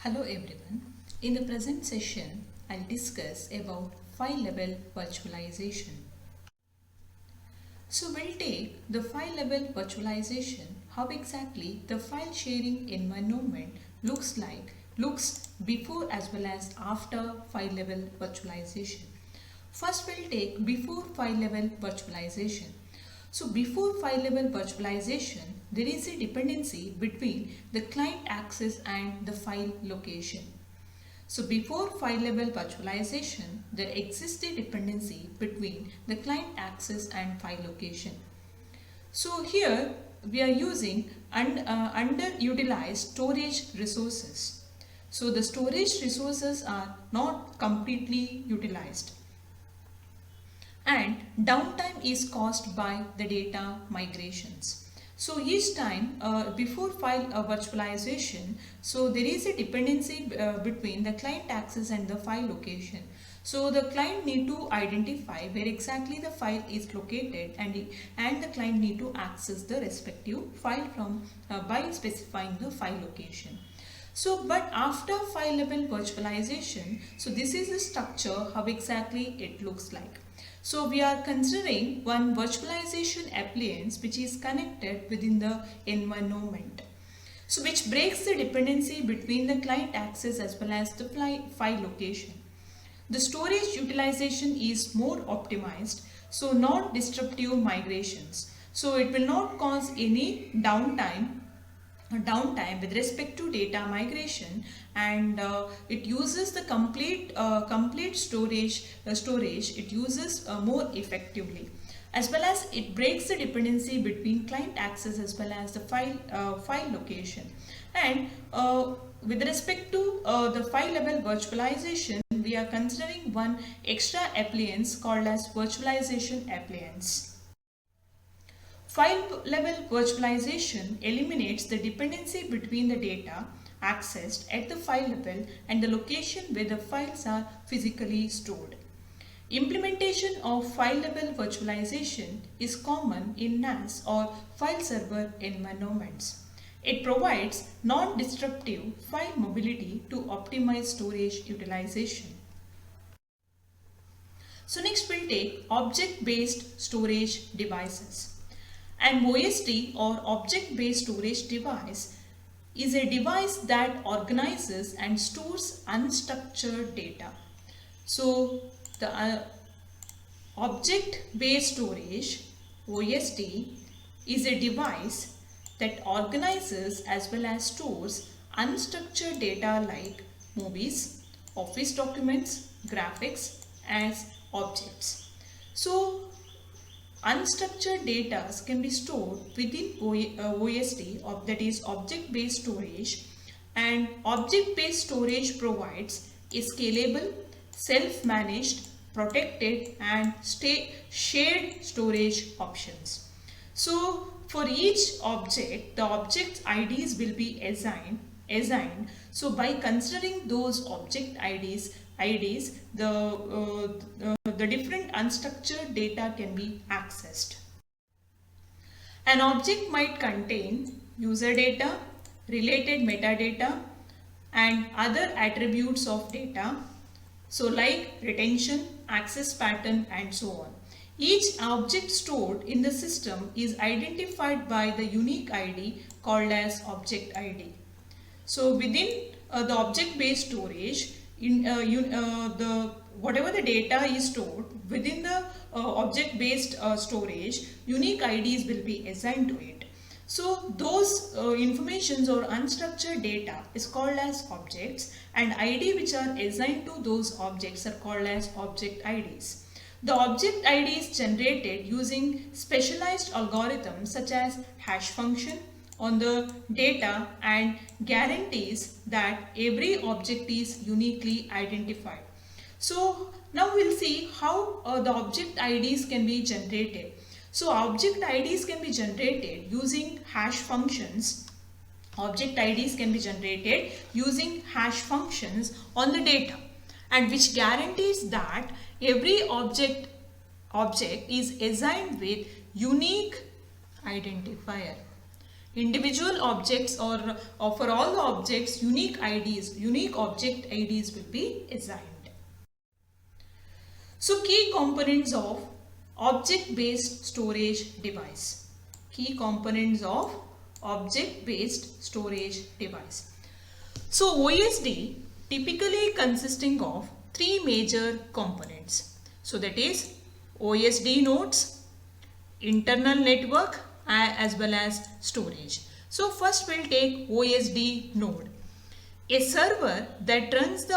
Hello everyone. In the present session, I'll discuss about file level virtualization. So we'll take the file level virtualization, how exactly the file sharing environment looks before as well as after file level virtualization. First we'll take before file level virtualization. So before file level virtualization, there is a dependency between the client access and the file location. So before file level virtualization, there exists a dependency between the client access and file location. So here we are using underutilized storage resources. So the storage resources are not completely utilized. And downtime is caused by the data migrations. So each time before file virtualization, so there is a dependency between the client access and the file location. So the client need to identify where exactly the file is located, and the client need to access the respective file from by specifying the file location. So but after file level virtualization, so this is the structure how exactly it looks like. So we are considering one virtualization appliance which is connected within the environment. So which breaks the dependency between the client access as well as the file location. The storage utilization is more optimized, so not disruptive migrations. So it will not cause any downtime with respect to data migration, and it uses the complete storage it uses more effectively, as well as it breaks the dependency between client access as well as the file location. And with respect to the file level virtualization, we are considering one extra appliance called as virtualization appliance. File level virtualization eliminates the dependency between the data accessed at the file level and the location where the files are physically stored. Implementation of file level virtualization is common in NAS or file server environments. It provides non-disruptive file mobility to optimize storage utilization. So next we'll take object-based storage devices. An OSD or object-based storage device is a device that organizes and stores unstructured data. So the object-based storage OSD is a device that organizes as well as stores unstructured data like movies, office documents, graphics as objects. So unstructured data can be stored within OSD, that is object-based storage, and object-based storage provides a scalable, self-managed, protected and shared storage options. So for each object, the object IDs will be assigned. So by considering those object IDs, the different unstructured data can be accessed. An object might contain user data, related metadata and other attributes of data, so like retention, access pattern and so on. Each object stored in the system is identified by the unique ID called as object ID. So within the object-based storage, whatever the data is stored within the object-based storage, unique IDs will be assigned to it. So those informations or unstructured data is called as objects, and ID which are assigned to those objects are called as object IDs. The object ID is generated using specialized algorithms such as hash function on the data and guarantees that every object is uniquely identified. So now we'll see how the object IDs can be generated. So object IDs can be generated using hash functions. Object IDs can be generated using hash functions on the data, and which guarantees that every object is assigned with unique identifier. individual objects or for all the objects, unique IDs, unique object IDs will be assigned. So key components of object-based storage device. Key components of object-based storage device. So OSD typically consisting of three major components. So that is OSD nodes, internal network as well as storage. So first we'll take OSD node. A server that runs the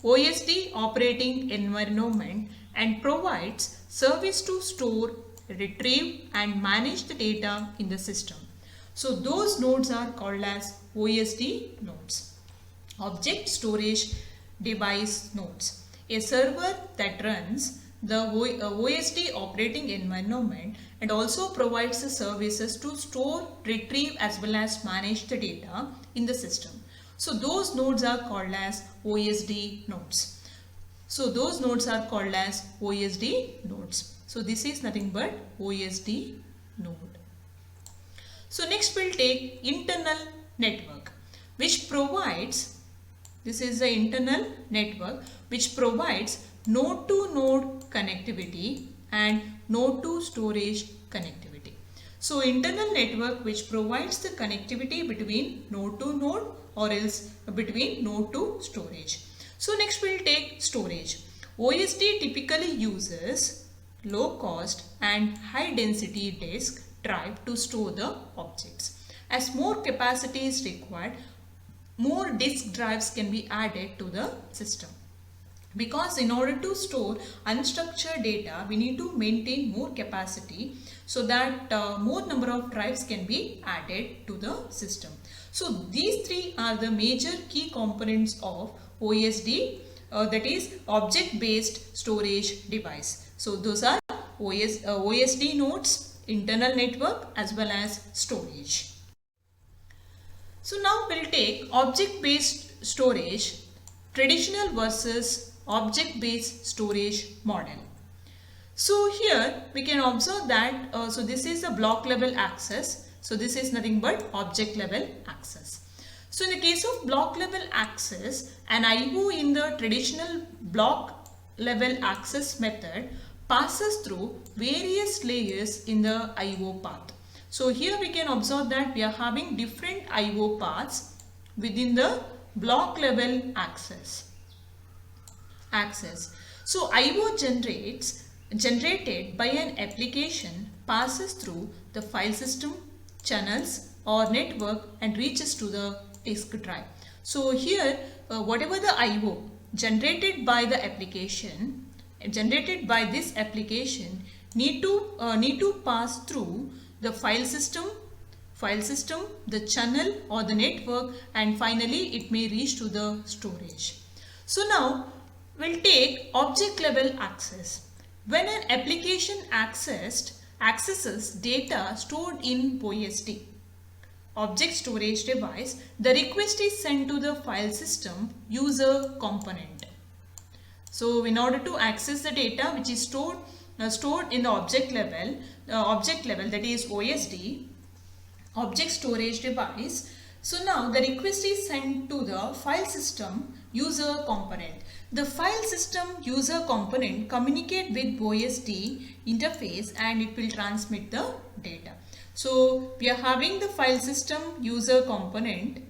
OSD operating environment and provides service to store, retrieve and manage the data in the system. So those nodes are called as OSD nodes. Object storage device nodes. A server that runs the OSD operating environment and also provides the services to store, retrieve as well as manage the data in the system. So those nodes are called as OSD nodes. So those nodes are called as OSD nodes. So this is nothing but OSD node. So next we'll take internal network, which provides, this is the internal network which provides node to node connectivity and node to storage connectivity. So internal network which provides the connectivity between node to node or else between node to storage. So next we'll take storage. OSD typically uses low cost and high density disk drive to store the objects. As more capacity is required, more disk drives can be added to the system. Because in order to store unstructured data, we need to maintain more capacity so that more number of drives can be added to the system. So these three are the major key components of OSD, that is object-based storage device. So those are OSD nodes, internal network as well as storage. So now we'll take object-based storage, traditional versus object-based storage model. So here we can observe that so this is a block level access. So this is nothing but object level access. So in the case of block level access, an IO in the traditional block level access method passes through various layers in the IO path. So here we can observe that we are having different IO paths within the block level access. So IO generated by an application passes through the file system, channels or network and reaches to the disk drive. So here whatever the IO generated by the application, generated by this application need to pass through the file system, the channel or the network, and finally it may reach to the storage. So now we'll take object level access. When an application accesses data stored in OSD, object storage device, the request is sent to the file system user component. So in order to access the data which is stored in the object level, that is OSD, object storage device. So now the request is sent to the file system user component. The file system user component communicate with OSD interface and it will transmit the data. So we are having the file system user component.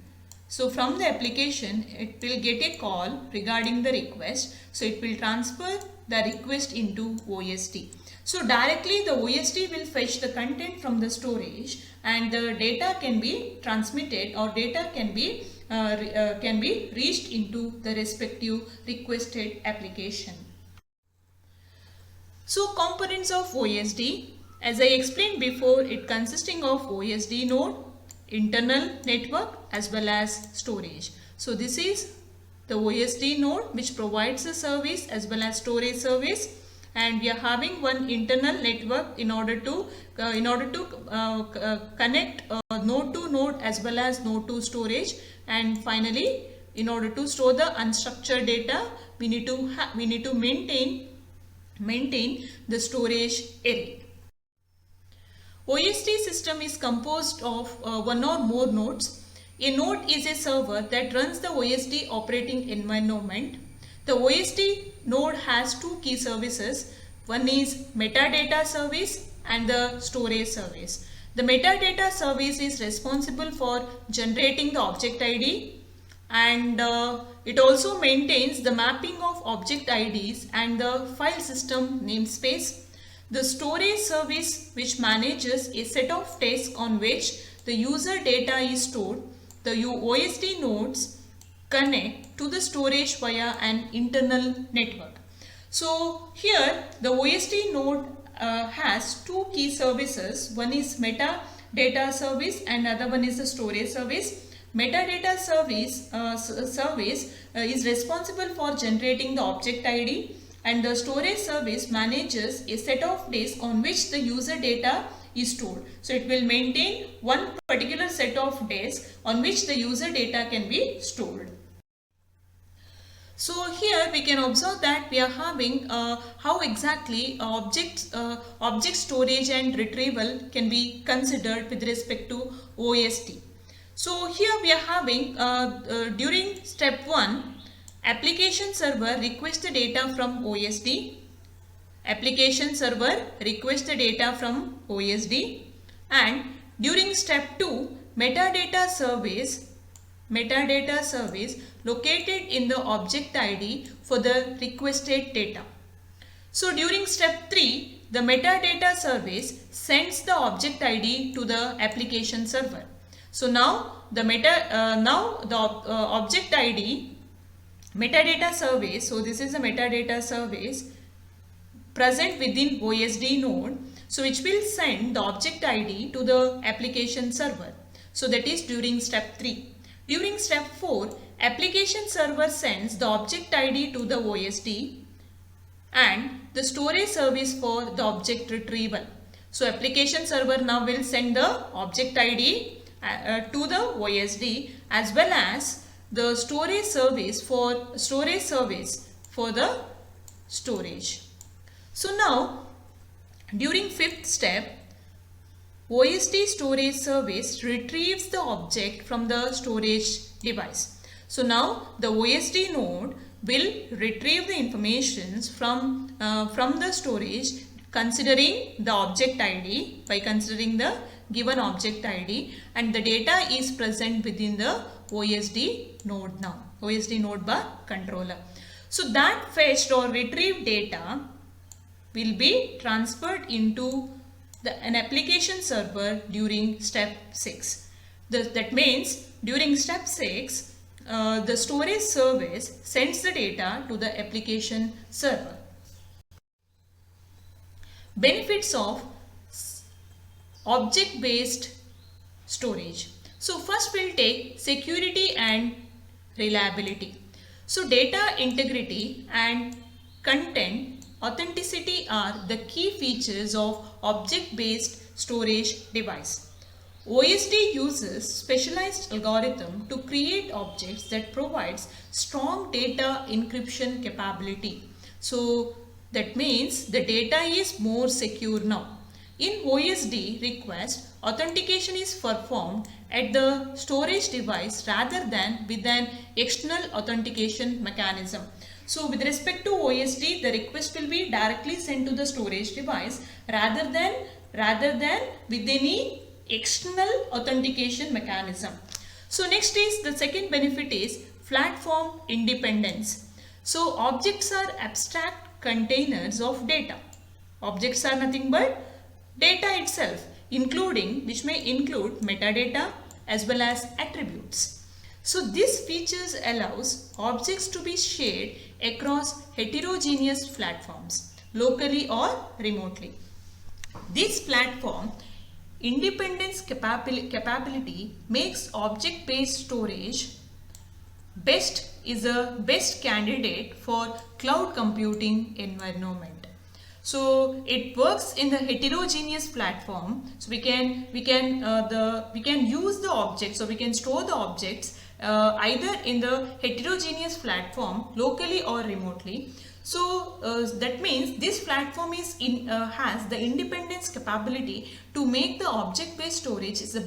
So from the application it will get a call regarding the request. So it will transfer the request into OSD. So directly the OSD will fetch the content from the storage and the data can be transmitted or data can be reached into the respective requested application. So components of OSD, as I explained before, it consisting of OSD node, internal network as well as storage. So this is the OSD node which provides the service as well as storage service, and we are having one internal network in order to connect node to node as well as node to storage, and finally in order to store the unstructured data we need to maintain the storage array. OSD system is composed of one or more nodes. A node is a server that runs the OSD operating environment. The OSD node has two key services. One is metadata service and the storage service. The metadata service is responsible for generating the object ID, and it also maintains the mapping of object IDs and the file system namespace. The storage service, which manages a set of disks on which the user data is stored. The OSD nodes connect to the storage via an internal network. So here the OSD node has two key services. One is metadata service and other one is the storage service. Metadata service is responsible for generating the object ID, and the storage service manages a set of disks on which the user data is stored. So it will maintain one particular set of disks on which the user data can be stored. So here we can observe that we are having how exactly object storage and retrieval can be considered with respect to OSD. So here we are having during step 1, application server requests the data from OSD. Application server requests the data from OSD, and during step 2, metadata service located in the object ID for the requested data. So during step 3, the metadata service sends the object ID to the application server. So now the object ID metadata service, so this is the metadata service present within OSD node, so which will send the object ID to the application server. So that is during step 3. During step 4, application server sends the object ID to the OSD and the storage service for the object retrieval. So application server now will send the object ID to the OSD as well as the storage service for the storage. So now during 5th step, OSD storage service retrieves the object from the storage device. So now the OSD node will retrieve the information from the storage considering the object ID, by considering the given object ID, and the data is present within the OSD node now, OSD node bar controller. So that fetched or retrieved data will be transferred into an application server during step 6. That means during step 6, the storage service sends the data to the application server. Benefits of object-based storage. So first we'll take security and reliability. So data integrity and content authenticity are the key features of object-based storage device. OSD uses specialized algorithm to create objects that provides strong data encryption capability. So that means the data is more secure now. In OSD request, authentication is performed at the storage device rather than with an external authentication mechanism. So with respect to OSD, the request will be directly sent to the storage device rather than with any external authentication mechanism. So next is the second benefit is platform independence. So objects are abstract containers of data. Objects are nothing but data itself, which may include metadata as well as attributes. So this features allows objects to be shared across heterogeneous platforms, locally or remotely. This platform independence capability makes object-based storage is a best candidate for cloud computing environment. So it works in the heterogeneous platform. So we can use the objects, so we can store the objects either in the heterogeneous platform locally or remotely. So that means this platform has the independence capability to make the object-based storage is the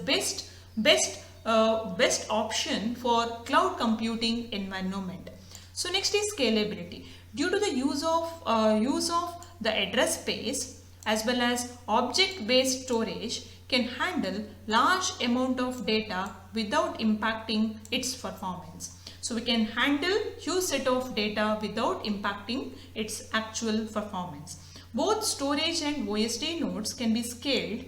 best option for cloud computing environment. So next is scalability. Due to the use of the address space as well as object-based storage can handle large amount of data without impacting its performance. So we can handle huge set of data without impacting its actual performance. Both storage and OSD nodes can be scaled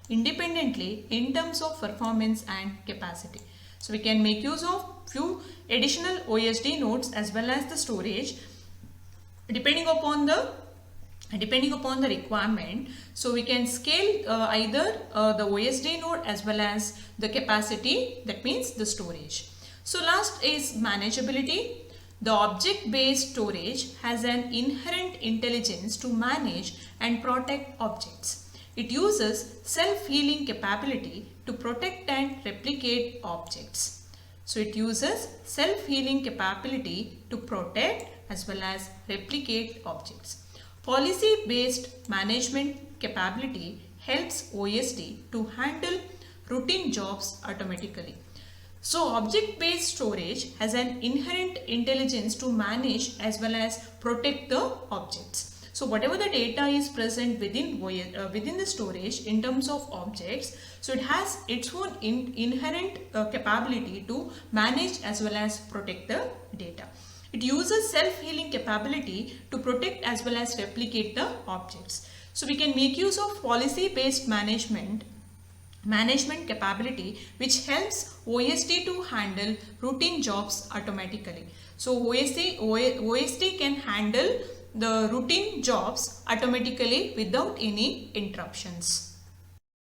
independently in terms of performance and capacity. So we can make use of few additional OSD nodes as well as the storage depending upon the requirement. So we can scale either the OSD node as well as the capacity, that means the storage. So last is manageability. The object-based storage has an inherent intelligence to manage and protect objects. It uses self-healing capability to protect and replicate objects. So it uses self-healing capability to protect as well as replicate objects. Policy-based management capability helps OSD to handle routine jobs automatically. So object-based storage has an inherent intelligence to manage as well as protect the objects. So whatever the data is present within the storage in terms of objects, so it has its own inherent capability to manage as well as protect the data. It uses self-healing capability to protect as well as replicate the objects. So we can make use of policy-based management capability which helps OSD to handle routine jobs automatically. So OSD can handle the routine jobs automatically without any interruptions.